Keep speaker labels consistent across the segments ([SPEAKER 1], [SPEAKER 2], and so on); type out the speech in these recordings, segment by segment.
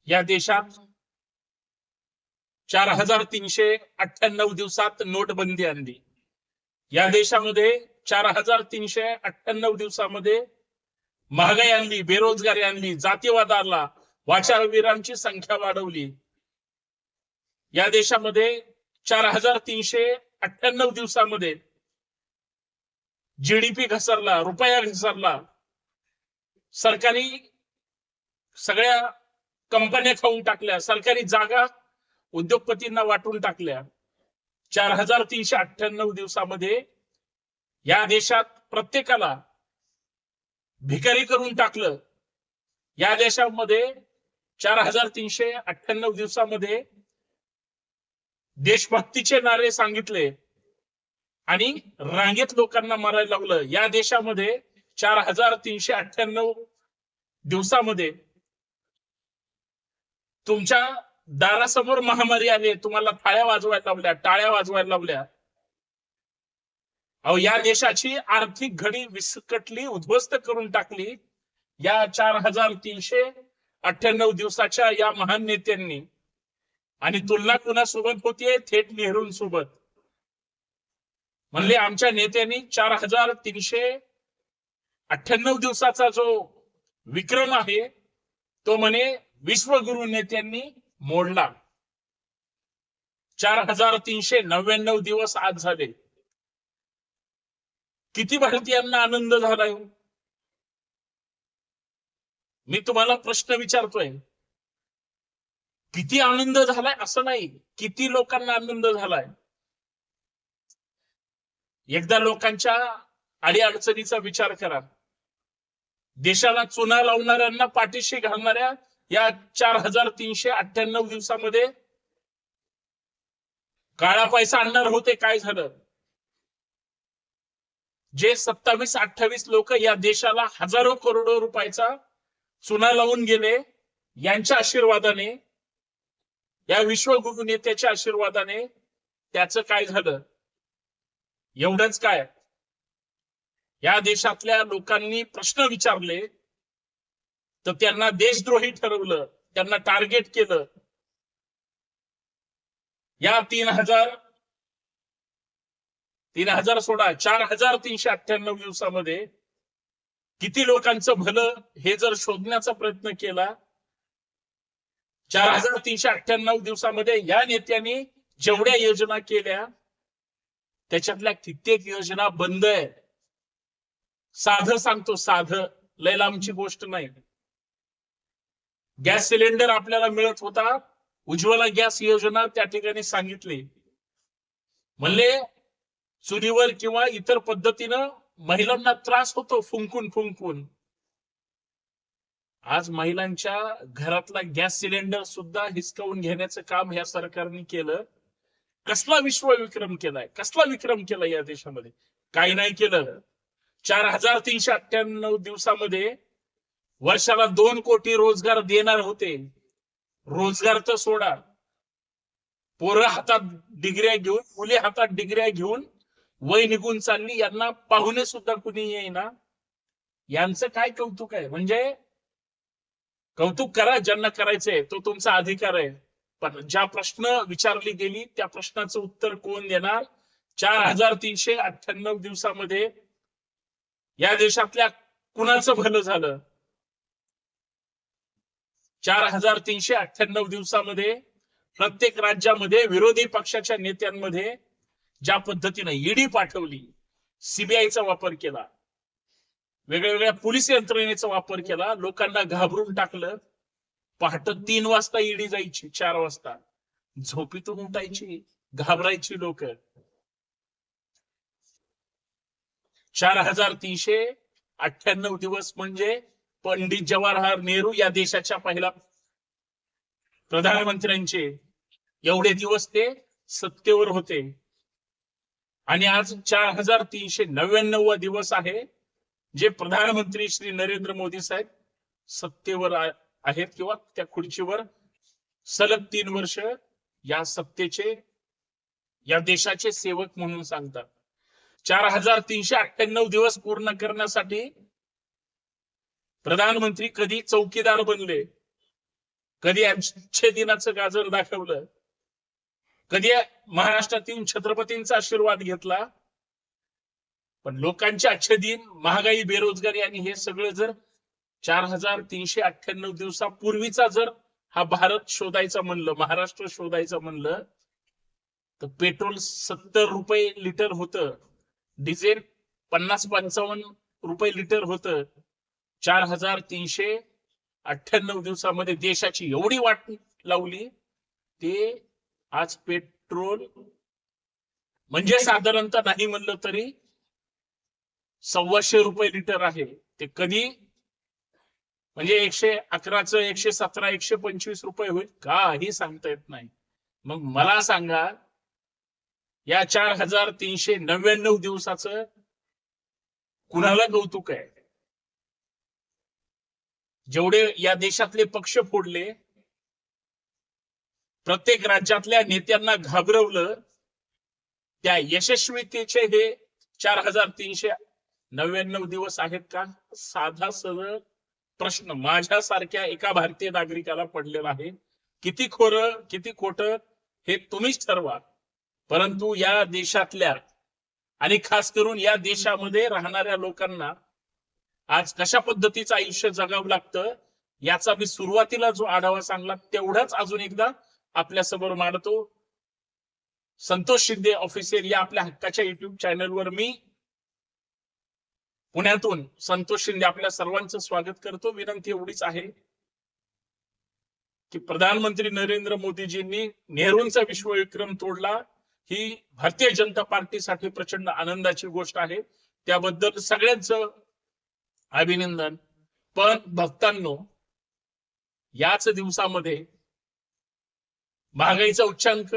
[SPEAKER 1] या देशात 4398 दिवसात नोटबंदी आणली। या देशामध्ये 4398 दिवसामध्ये महागाई आणली, बेरोजगारी आणली, जातीवाद आणला, वाचारवीरांची संख्या वाढवली। या देशामध्ये 4398 दिवसामध्ये जीडीपी घसरला, रुपया घसरला, सरकारी सगळ्या कंपन्या खाऊन टाकल्या, सरकारी जागा उद्योगपतींना वाटून टाकल्या। 4398 दिवसामध्ये या देशात प्रत्येकाला भिकारी करून टाकलं। या देशामध्ये 4398 दिवसामध्ये देशभक्तीचे नारे सांगितले आणि रांगेत लोकांना मारायला लावलं। या देशामध्ये 4398 दिवसामध्ये तुमच्या दारासमोर महामारी आली, तुम्हाला थाळ्या वाजवायला लावल्या, टाळ्या वाजवायला लावल्या। अहो, या देशाची आर्थिक घडी विस्कटली, उद्ध्वस्त करून टाकली या 4398 दिवसाच्या या महान नेत्यांनी। आणि तुलना कुणासोबत होतीये? थेट नेहरूंसोबत। म्हणले आमच्या नेत्यांनी 4398 दिवसाचा जो विक्रम आहे तो म्हणे विश्वगुरु नेत्यांनी मोडला। 4399 दिवस आज झाले। किती भारतीयांना आनंद झालाय? मी तुम्हाला प्रश्न विचारतोय, किती आनंद झालाय असं नाही, किती लोकांना आनंद झालाय? एकदा लोकांच्या अडीअडचणीचा विचार करा। देशाला चुना लावणाऱ्यांना पाठीशी घालणाऱ्या या 4398 दिवसामध्ये काळा पैसा आणणार होते, काय झालं? जे 27-28 लोक या देशाला हजारो करोडो रुपयाचा चुना लावून गेले, यांच्या आशीर्वादाने, या विश्वगुरु नेत्याच्या आशीर्वादाने त्याचं काय झालं? एवढंच काय, या देशातल्या लोकांनी प्रश्न विचारले तर त्यांना देशद्रोही ठरवलं, त्यांना टार्गेट केलं। या 3000 सोडा, 4398 दिवसामध्ये किती लोकांचं भलं हे जर शोधण्याचा प्रयत्न केला, 4398 दिवसामध्ये या नेत्यांनी जेवढ्या योजना केल्या त्याच्यातल्या कित्येक योजना बंद आहे। साधं सांगतो, साधं, लय लांबची गोष्ट नाही। गॅस सिलेंडर आपल्याला मिळत होता, उज्ज्वला गॅस योजना त्या ठिकाणी सांगितली, म्हणले चुलीवर किंवा इतर पद्धतीनं महिलांना त्रास होतो फुंकून फुंकून। आज महिलांच्या घरातला गॅस सिलेंडर सुद्धा हिसकावून घेण्याचं काम या सरकारने केलं। कसला विश्वविक्रम केलाय, कसला विक्रम केलाय या देशामध्ये? काही नाही केलं। 4398 दिवसामध्ये वर्षाला 2 कोटी रोजगार देणार होते। रोजगार तर सोडा, पोरं हातात डिग्र्या घेऊन, मुली हातात डिग्र्या घेऊन वय निघून चालली, यांना पाहुणे सुद्धा कुणी येईना। यांचं काय कौतुक आहे? म्हणजे कौतुक करा, ज्यांना करायचंय, तो तुमचा अधिकार आहे, पण ज्या प्रश्न विचारली गेली त्या प्रश्नाचं उत्तर कोण देणार? 4398 दिवसामध्ये या देशातल्या कुणाचं भलं झालं? 4398 दिवसामध्ये प्रत्येक राज्यामध्ये विरोधी पक्षाच्या नेत्यांमध्ये ज्या पद्धतीने ईडी पाठवली, सीबीआयचा वापर केला, वेगवेगळ्या पोलीस यंत्रणेचा वापर केला, लोकांना घाबरून टाकलं। पहाटे 3 वाजता ईडी जायची, 4 वाजता झोपीतून उठायची, घाबरायची लोक। 4398 दिवस म्हणजे पंडित जवाहरलाल नेहरू या देशाच्या पहिल्या प्रधानमंत्र्यांचे एवढे दिवस ते सत्तेवर होते। आणि आज 4399 दिवस आहे जे प्रधानमंत्री श्री नरेंद्र मोदी साहेब सत्तेवर आहेत किंवा त्या खुर्चीवर सलग 3 वर्ष या सत्तेचे, या देशाचे सेवक म्हणून सांगतात। 4398 दिवस पूर्ण करण्यासाठी प्रधानमंत्री कधी चौकीदार बनले, कधी अच्छे दिनाचं गाजर दाखवलं, कधी महाराष्ट्रात येऊन छत्रपतींचा आशीर्वाद घेतला. पण लोकांचे अच्छे दिन, महागाई, बेरोजगारी आणि हे सगळं जर 4398 दिवसापूर्वीचा जर हा भारत शोधायचा म्हणलं, महाराष्ट्र शोधायचं म्हणलं, तर पेट्रोल 70 रुपये लिटर होतं, डिझेल 50-55 रुपये लिटर होतं. 4398 दिवसामध्ये देशाची एवढी वाट लावली. ते आज पेट्रोल म्हणजे साधारणतः नाही म्हणलं तरी 125 रुपये लिटर आहे. ते कधी म्हणजे 111चं 117, 125 रुपये होईल काही सांगता येत नाही. मग मला सांगा, या 4399 दिवसाचं कुणाला कौतुक आहे? जेवढे या देशातले पक्ष फोडले, प्रत्येक राज्यातल्या नेत्यांना घाबरवलं, त्या यशस्वीतेचे हे 4399 दिवस आहेत का? साधा सरळ प्रश्न माझ्यासारख्या एका भारतीय नागरिकाला पडलेला आहे. किती खोरं किती खोटं हे तुम्हीच ठरवा. परंतु या देशातल्या आणि खास करून या देशामध्ये राहणाऱ्या लोकांना आज कशा पद्धतीचं आयुष्य जगावं लागतं, याचा मी सुरुवातीला जो आढावा सांगला तेवढाच अजून एकदा आपल्या समोर मांडतो. संतोष शिंदे ऑफिशियल या आपल्या हक्काच्या युट्यूब चॅनलवर मी पुण्यातून संतोष शिंदे आपल्या सर्वांचं स्वागत करतो. विनंती एवढीच आहे की प्रधानमंत्री नरेंद्र मोदीजींनी नेहरूंचा विश्वविक्रम तोडला, ही भारतीय जनता पार्टीसाठी प्रचंड आनंदाची गोष्ट आहे. त्याबद्दल सगळ्यांचं अभिनंदन. पण भक्तांनो, याच दिवसामध्ये महागाईचा उच्चांक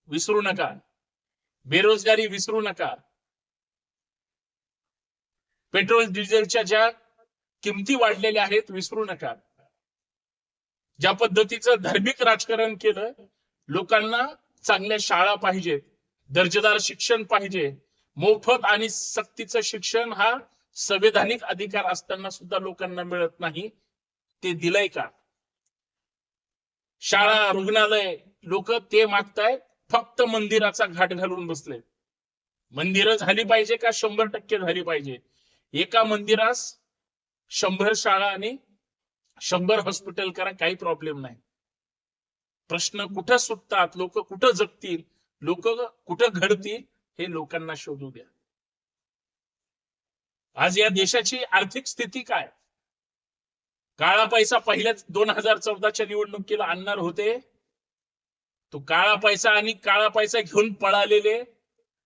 [SPEAKER 1] विसरू नका, बेरोजगारी विसरू नका, पेट्रोल डिझेलच्या ज्या किमती वाढलेल्या आहेत विसरू नका. ज्या पद्धतीचं धार्मिक राजकारण केलं, लोकांना चांगल्या शाळा पाहिजेत, दर्जेदार शिक्षण पाहिजे, मोफत आणि सक्तीचं शिक्षण हा संवैधानिक अधिकार असताना सुद्धा लोकांना मिळत नाही. ते दिलंय का? शाळा, रुग्णालय, लोक ते मागतायत, फक्त मंदिराचा घाट घालून बसले. मंदिरं झाली पाहिजे का? 100% झाली पाहिजे. एका मंदिरास 100 शाळा आणि 100 हॉस्पिटल करा, काही प्रॉब्लेम नाही. प्रश्न कुठं सुटतात, लोक कुठं जगतील, लोक कुठं घडतील, हे लोकांना शोधू द्या. आज या देशाची आर्थिक स्थिती काय? काळा पैसा पहिल्याच 2014च्या निवडणुकीला आणणार होते, तो काळा पैसा आणि काळा पैसा घेऊन पळालेले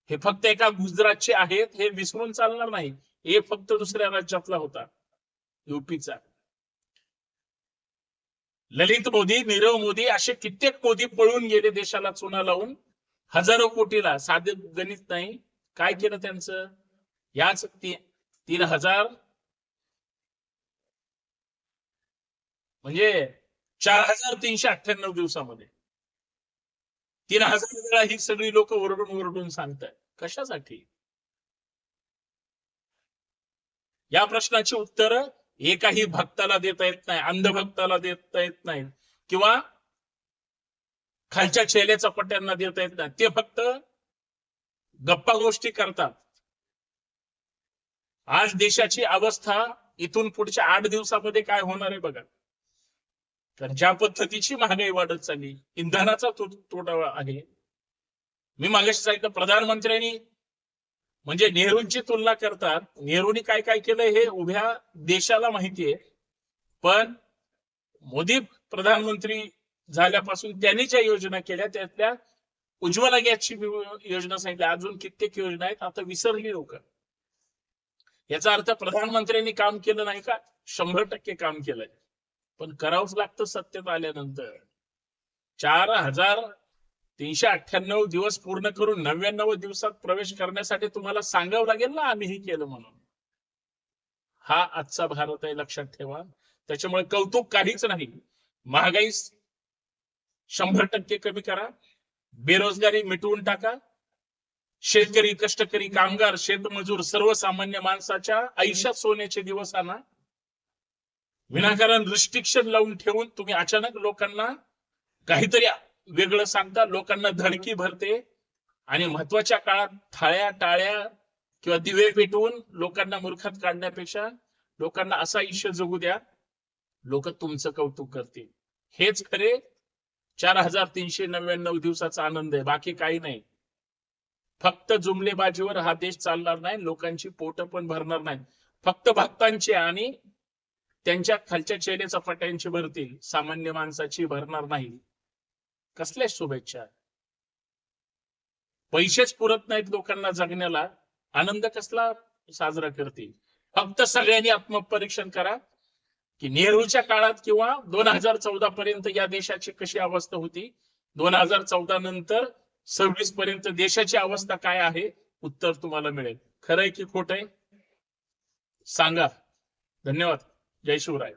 [SPEAKER 1] हे फक्त एका गुजरातचे आहेत, हे विसरून चालणार नाही. हे फक्त दुसऱ्या राज्यातला होता, युपीचा. ललित मोदी, नीरव मोदी असे कित्येक मोदी पळून गेले देशाला चुना लावून, हजारो कोटीला. साधे गणित नाही. काय केलं त्यांचं? याच 3000 म्हणजे 4398 दिवसामध्ये 3000 वेळा ही सगळी लोक ओरडून ओरडून सांगतात. कशासाठी? या प्रश्नाची उत्तर एकाही भक्ताला देता येत नाही, अंधभक्ताला देता येत नाही, किंवा खालच्या चेले चपाट्यांना देता येत नाही. ते फक्त गप्पा गोष्टी करतात. आज देशाची अवस्था इथून पुढच्या 8 दिवसामध्ये काय होणार आहे बघा. तर ज्या पद्धतीची महागाई वाढत चालली, इंधनाचा तोटा आहे. मी मागाशी सांगितलं, प्रधानमंत्र्यांनी म्हणजे नेहरूंची तुलना करतात. नेहरूंनी काय काय केलं हे उभ्या देशाला माहितीये. पण मोदी प्रधानमंत्री झाल्यापासून त्यांनी ज्या योजना केल्या, त्यातल्या उज्ज्वला गॅसची योजना सांगितली, अजून कित्येक योजना आहेत, आता विसरली लोक. याचा अर्थ प्रधानमंत्र्यांनी काम केलं नाही का? 100% काम केलंय. पण करावंच लागतं सत्तेत आल्यानंतर. 4398 दिवस पूर्ण करून 99 दिवसात प्रवेश करण्यासाठी तुम्हाला सांगावं लागेल ना, आम्ही हे केलं म्हणून. हा आजचा भारत आहे, लक्षात ठेवा. त्याच्यामुळे कौतुक काहीच नाही. महागाई 100% कमी करा, बेरोजगारी मिटवून टाका, शेतकरी, कष्टकरी, कामगार, शेतमजूर, सर्वसामान्य माणसाच्या आयुष्यात सोन्याचे दिवस आणा. विनाकारण रिस्ट्रिक्शन लावून ठेवून तुम्ही अचानक लोकांना काहीतरी वेगळं सांगता, लोकांना धडकी भरते आणि महत्वाच्या काळात थाळ्या टाळ्या किंवा दिवे पेटवून लोकांना मूर्खात काढण्यापेक्षा लोकांना असं आयुष्य जगू द्या, लोक तुमचं कौतुक करतील. हेच खरे 4399 दिवसाचा आनंद आहे, बाकी काही नाही. फक्त जुमलेबाजीवर हा देश चालणार नाही, लोकांची पोट पण भरणार नाही. फक्त भक्तांची आणि त्यांच्या खालच्या चेले चपाट्यांची भरतील, सामान्य माणसाची भरणार नाही. कसल्या शुभेच्छा? पैसेच पुरत नाहीत लोकांना जगण्याला, आनंद कसला साजरा करतील? फक्त सगळ्यांनी आत्मपरीक्षण करा की नेहरूच्या काळात किंवा 2014 पर्यंत या देशाची कशी अवस्था होती, 2014 नंतर 26 पर्यंत देशाची अवस्था काय आहे, उत्तर तुम्हाला मिळेल. खरंय की खोटंय सांगा. धन्यवाद. जय शिवराय.